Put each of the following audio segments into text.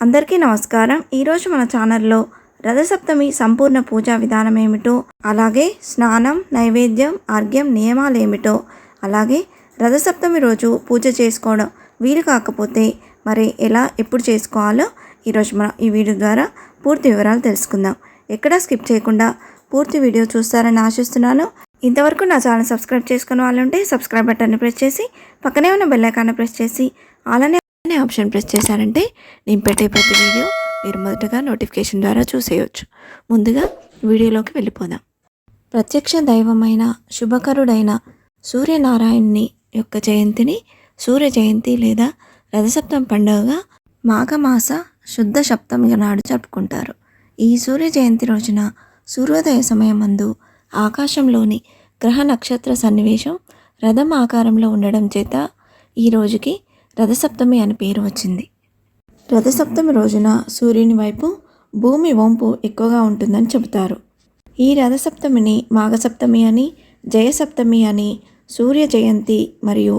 అందరికీ నమస్కారం. ఈరోజు మన ఛానల్లో రథసప్తమి సంపూర్ణ పూజా విధానం ఏమిటో, అలాగే స్నానం, నైవేద్యం, అర్ఘ్యం నియమాలు ఏమిటో, అలాగే రథసప్తమి రోజు పూజ చేసుకోవడం వీలు కాకపోతే మరి ఎలా ఎప్పుడు చేసుకోవాలో ఈరోజు మనం ఈ వీడియో ద్వారా పూర్తి వివరాలు తెలుసుకుందాం. ఎక్కడా స్కిప్ చేయకుండా పూర్తి వీడియో చూస్తారని ఆశిస్తున్నాను. ఇంతవరకు నా ఛానల్ సబ్స్క్రైబ్ చేసుకున్న వాళ్ళు ఉంటే సబ్స్క్రైబ్ బటన్ని ప్రెస్ చేసి పక్కనే ఉన్న బెల్ ఐకాన్ని ప్రెస్ చేసి అలానే ఆప్షన్ ప్రెస్ చేశారంటే నేను పెట్టే ప్రతి వీడియో మీరు మొదటగా నోటిఫికేషన్ ద్వారా చూసేయచ్చు. ముందుగా వీడియోలోకి వెళ్ళిపోదాం. ప్రత్యక్ష దైవమైన శుభకరుడైన సూర్యనారాయణుని యొక్క జయంతిని సూర్య జయంతి లేదా రథసప్తమి పండుగగా మాఘమాస శుద్ధ సప్తమి నాడు జరుపుకుంటారు. ఈ సూర్య జయంతి రోజున సూర్యోదయ సమయం మందు ఆకాశంలోని గ్రహ నక్షత్ర సన్నివేశం రథం ఆకారంలో ఉండడం చేత ఈ రోజుకి రథసప్తమి అని పేరు వచ్చింది. రథసప్తమి రోజున సూర్యుని వైపు భూమి వంపు ఎక్కువగా ఉంటుందని చెబుతారు. ఈ రథసప్తమిని మాఘసప్తమి అని, జయసప్తమి అని, సూర్య జయంతి మరియు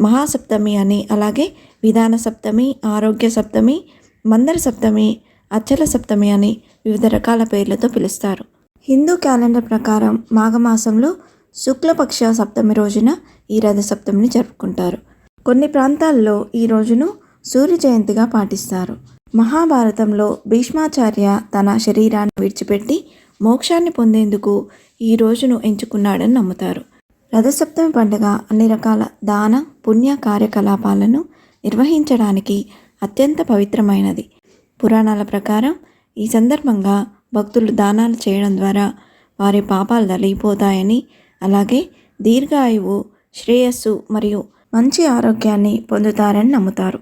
మహాసప్తమి అని, అలాగే విధాన సప్తమి, ఆరోగ్య సప్తమి, మందర సప్తమి, అచ్చల సప్తమి అని వివిధ రకాల పేర్లతో పిలుస్తారు. హిందూ క్యాలెండర్ ప్రకారం మాఘమాసంలో శుక్లపక్ష సప్తమి రోజున ఈ రథసప్తమిని జరుపుకుంటారు. కొన్ని ప్రాంతాల్లో ఈ రోజును సూర్య జయంతిగా పాటిస్తారు. మహాభారతంలో భీష్మాచార్య తన శరీరాన్ని విడిచిపెట్టి మోక్షాన్ని పొందేందుకు ఈ రోజును ఎంచుకున్నాడని నమ్ముతారు. రథసప్తమి పండుగ అన్ని రకాల దాన పుణ్య కార్యకలాపాలను నిర్వహించడానికి అత్యంత పవిత్రమైనది. పురాణాల ప్రకారం ఈ సందర్భంగా భక్తులు దానాలు చేయడం ద్వారా వారి పాపాలు తొలగిపోతాయని, అలాగే దీర్ఘాయువు, శ్రేయస్సు మరియు మంచి ఆరోగ్యాన్ని పొందుతారని నమ్ముతారు.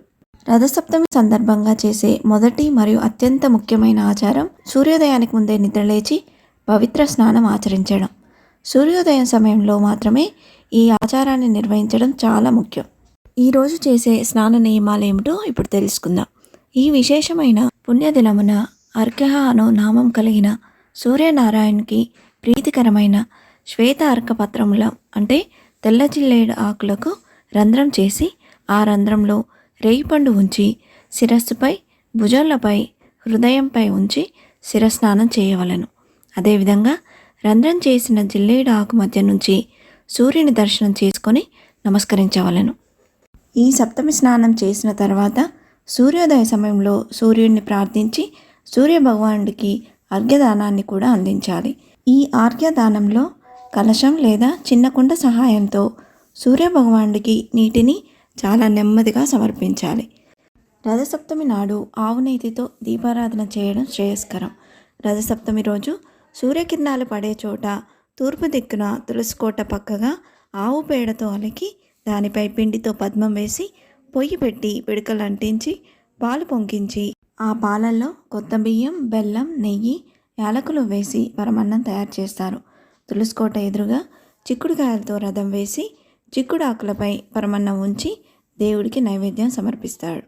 రథసప్తమి సందర్భంగా చేసే మొదటి మరియు అత్యంత ముఖ్యమైన ఆచారం సూర్యోదయానికి ముందే నిద్రలేచి పవిత్ర స్నానం ఆచరించడం. సూర్యోదయం సమయంలో మాత్రమే ఈ ఆచారాన్ని నిర్వహించడం చాలా ముఖ్యం. ఈరోజు చేసే స్నాన నియమాలు ఏమిటో ఇప్పుడు తెలుసుకుందాం. ఈ విశేషమైన పుణ్యదినమున అర్ఘ్య అను నామం కలిగిన సూర్యనారాయణునికి ప్రీతికరమైన శ్వేత అర్క పత్రముల అంటే తెల్ల జిల్లేడు ఆకులకు రంధ్రం చేసి ఆ రంధ్రంలో రేగిపండు ఉంచి శిరస్సుపై, భుజాలపై, హృదయంపై ఉంచి శిరస్నానం చేయవలను. అదేవిధంగా రంధ్రం చేసిన జిల్లేడు ఆకు మధ్య నుంచి సూర్యుని దర్శనం చేసుకొని నమస్కరించవలను. ఈ సప్తమి స్నానం చేసిన తర్వాత సూర్యోదయ సమయంలో సూర్యుడిని ప్రార్థించి సూర్య భగవానుడికి అర్ఘ్యదానాన్ని కూడా అందించాలి. ఈ అర్ఘ్యదానంలో కలశం లేదా చిన్న కుండ సహాయంతో సూర్య భగవానుడికి నీటిని చాలా నెమ్మదిగా సమర్పించాలి. రథసప్తమి నాడు ఆవు నేతితో దీపారాధన చేయడం శ్రేయస్కరం. రథసప్తమి రోజు సూర్యకిరణాలు పడే చోట తూర్పు దిక్కున తులసికోట పక్కగా ఆవు పేడతో అలికి దానిపై పిండితో పద్మం వేసి పొయ్యి పెట్టి పిడకలు అంటించి పాలు పొంగించి ఆ పాలల్లో కొత్త బియ్యం, బెల్లం, నెయ్యి, యాలకులు వేసి పరమన్నం తయారు చేస్తారు. తులసికోట ఎదురుగా చిక్కుడుకాయలతో రథం వేసి చిక్కుడాకులపై పరమన్నం ఉంచి దేవుడికి నైవేద్యం సమర్పిస్తాడు.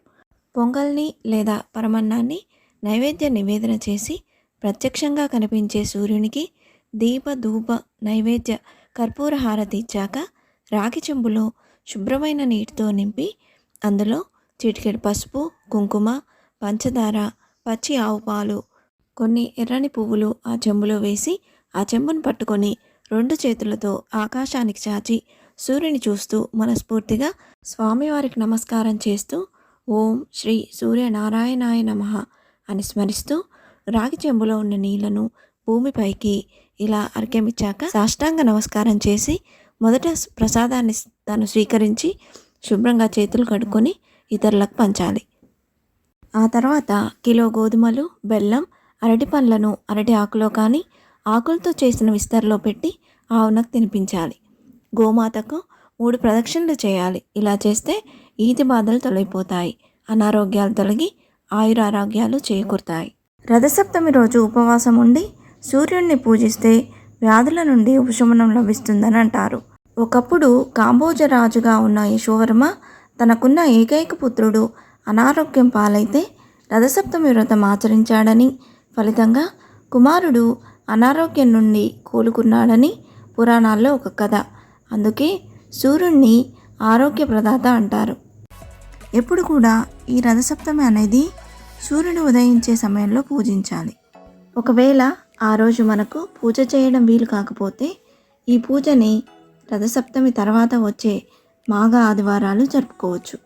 పొంగల్ని లేదా పరమన్నాన్ని నైవేద్య నివేదన చేసి ప్రత్యక్షంగా కనిపించే సూర్యునికి దీప ధూప నైవేద్య కర్పూర హారతి ఇచ్చాక రాగి చెంబులో శుభ్రమైన నీటితో నింపి అందులో చిటికెడు పసుపు, కుంకుమ, పంచదార, పచ్చి ఆవు పాలు, కొన్ని ఎర్రని పువ్వులు ఆ చెంబులో వేసి ఆ చెంబును పట్టుకొని రెండు చేతులతో ఆకాశానికి చాచి సూర్యుని చూస్తూ మనస్ఫూర్తిగా స్వామివారికి నమస్కారం చేస్తూ ఓం శ్రీ సూర్యనారాయణాయ నమః అని స్మరిస్తూ రాగి చెంబులో ఉన్న నీళ్లను భూమిపైకి ఇలా అర్ఘ్యమిచ్చాక సాష్టాంగ నమస్కారం చేసి మొదట ప్రసాదాన్ని తాను స్వీకరించి శుభ్రంగా చేతులు కడుక్కొని ఇతరులకు పంచాలి. ఆ తర్వాత కిలో గోధుమలు, బెల్లం, అరటి పండ్లను అరటి ఆకులో కానీ ఆకులతో చేసిన విస్తరలో పెట్టి ఆవునకు తినిపించాలి. గోమాతకు 3 ప్రదక్షిణలు చేయాలి. ఇలా చేస్తే ఈతి బాధలు తొలగిపోతాయి, అనారోగ్యాలు తొలగి ఆయురారోగ్యాలు చేకూరుతాయి. రథసప్తమి రోజు ఉపవాసం ఉండి సూర్యుడిని పూజిస్తే వ్యాధుల నుండి ఉపశమనం లభిస్తుందని అంటారు. ఒకప్పుడు కాంబోజరాజుగా ఉన్న యశోవర్మ తనకున్న ఏకైక పుత్రుడు అనారోగ్యం పాలైతే రథసప్తమి వ్రతం ఆచరించాడని, ఫలితంగా కుమారుడు అనారోగ్యం నుండి కోలుకున్నాడని పురాణాల్లో ఒక కథ. అందుకే సూర్యుడిని ఆరోగ్య ప్రదాత అంటారు. ఎప్పుడు కూడా ఈ రథసప్తమి అనేది సూర్యుడు ఉదయించే సమయంలో పూజించాలి. ఒకవేళ ఆ రోజు మనకు పూజ చేయడం వీలు కాకపోతే ఈ పూజని రథసప్తమి తర్వాత వచ్చే మాఘ ఆదివారాలు జరుపుకోవచ్చు.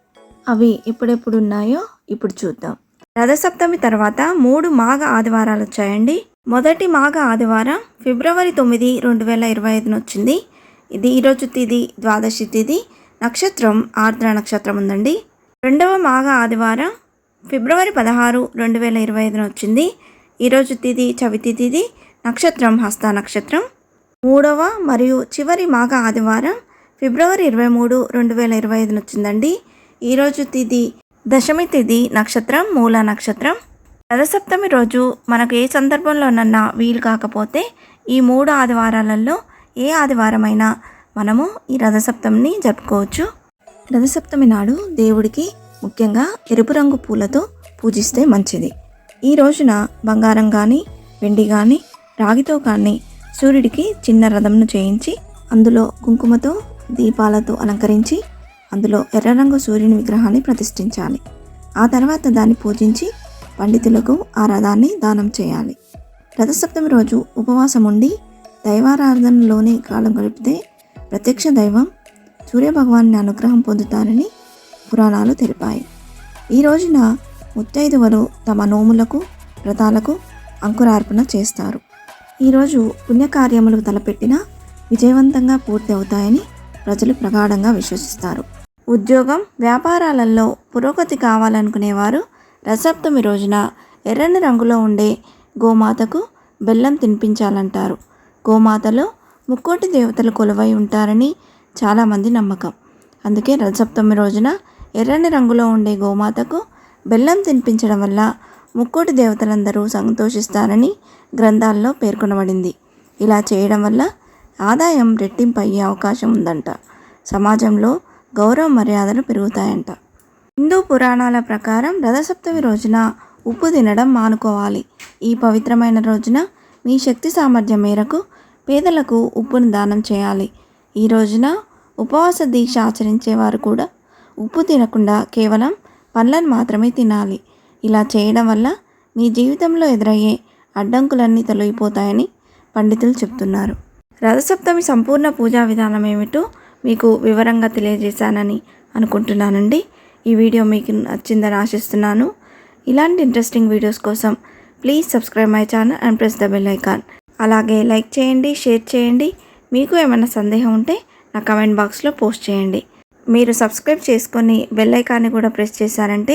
అవి ఎప్పుడెప్పుడు ఉన్నాయో ఇప్పుడు చూద్దాం. రథసప్తమి తర్వాత 3 మాఘ ఆదివారాలు వచ్చాయండి. మొదటి మాఘ ఆదివారం ఫిబ్రవరి 9, 2025 వచ్చింది. ఇది ఈరోజు తిథి ద్వాదశి తిథి, నక్షత్రం ఆర్ద్ర నక్షత్రం ఉందండి. రెండవ మాఘ ఆదివారం ఫిబ్రవరి 16, 2025 వచ్చింది. ఈరోజు తిథి చవితి తిథి, నక్షత్రం హస్త నక్షత్రం. మూడవ మరియు చివరి మాఘ ఆదివారం ఫిబ్రవరి 23, 2025 వచ్చిందండి. ఈరోజు తిథి దశమి తిథి, నక్షత్రం మూల నక్షత్రం. రథసప్తమి రోజు మనకు ఏ సందర్భంలోనన్నా వీలు కాకపోతే ఈ 3 ఆదివారాలలో ఏ ఆదివారమైనా మనము ఈ రథసప్తమిని జరుపుకోవచ్చు. రథసప్తమి నాడు దేవుడికి ముఖ్యంగా ఎరుపు రంగు పూలతో పూజిస్తే మంచిది. ఈ రోజున బంగారం కానీ వెండి కానీ రాగితో కానీ సూర్యుడికి చిన్న రథంను చేయించి అందులో కుంకుమతో దీపాలతో అలంకరించి అందులో ఎర్ర రంగు సూర్యుని విగ్రహాన్ని ప్రతిష్ఠించాలి. ఆ తర్వాత దాన్ని పూజించి పండితులకు ఆ రథాన్ని దానం చేయాలి. రథసప్తమి రోజు ఉపవాసం ఉండి దైవారాధనలోనే కాలం గడిపితే ప్రత్యక్ష దైవం సూర్యభగవాన్ని అనుగ్రహం పొందుతారని పురాణాలు తెలిపాయి. ఈ రోజున ముత్తైదువలు తమ నోములకు వ్రతాలకు అంకురార్పణ చేస్తారు. ఈరోజు పుణ్యకార్యములు తలపెట్టిన విజయవంతంగా పూర్తి అవుతాయని ప్రజలు ప్రగాఢంగా విశ్వసిస్తారు. ఉద్యోగం వ్యాపారాలలో పురోగతి కావాలనుకునేవారు రథసప్తమి రోజున ఎర్రని రంగులో ఉండే గోమాతకు బెల్లం తినిపించాలంటారు. గోమాతలో ముక్కోటి దేవతలు కొలువై ఉంటారని చాలామంది నమ్మకం. అందుకే రథసప్తమి రోజున ఎర్రని రంగులో ఉండే గోమాతకు బెల్లం తినిపించడం వల్ల ముక్కోటి దేవతలందరూ సంతోషిస్తారని గ్రంథాల్లో పేర్కొనబడింది. ఇలా చేయడం వల్ల ఆదాయం రెట్టింపు అయ్యే అవకాశం ఉందంట. సమాజంలో గౌరవ మర్యాదలు పెరుగుతాయంట. హిందూ పురాణాల ప్రకారం రథసప్తమి రోజున ఉప్పు తినడం మానుకోవాలి. ఈ పవిత్రమైన రోజున మీ శక్తి సామర్థ్యం మేరకు పేదలకు ఉప్పును దానం చేయాలి. ఈ రోజున ఉపవాస దీక్ష ఆచరించేవారు కూడా ఉప్పు తినకుండా కేవలం పండ్లను మాత్రమే తినాలి. ఇలా చేయడం వల్ల మీ జీవితంలో ఎదురయ్యే అడ్డంకులన్నీ తొలగిపోతాయని పండితులు చెప్తున్నారు. రథసప్తమి సంపూర్ణ పూజా విధానం ఏమిటో మీకు వివరంగా తెలియజేశానని అనుకుంటున్నానండి. ఈ వీడియో మీకు నచ్చిందని ఆశిస్తున్నాను. ఇలాంటి ఇంట్రెస్టింగ్ వీడియోస్ కోసం please subscribe my channel and press the bell icon. అలాగే లైక్ చేయండి, షేర్ చేయండి. మీకు ఏమైనా సందేహం ఉంటే నా కమెంట్ బాక్స్లో పోస్ట్ చేయండి. మీరు సబ్స్క్రైబ్ చేసుకొని బెల్ ఐకాన్ని కూడా ప్రెస్ చేశారంటే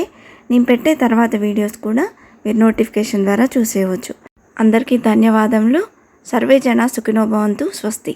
నేను పెట్టే తర్వాత వీడియోస్ కూడా మీరు నోటిఫికేషన్ ద్వారా చూసేయవచ్చు. అందరికీ ధన్యవాదములు. సర్వే జన సుఖినో భవంతు. స్వస్తి.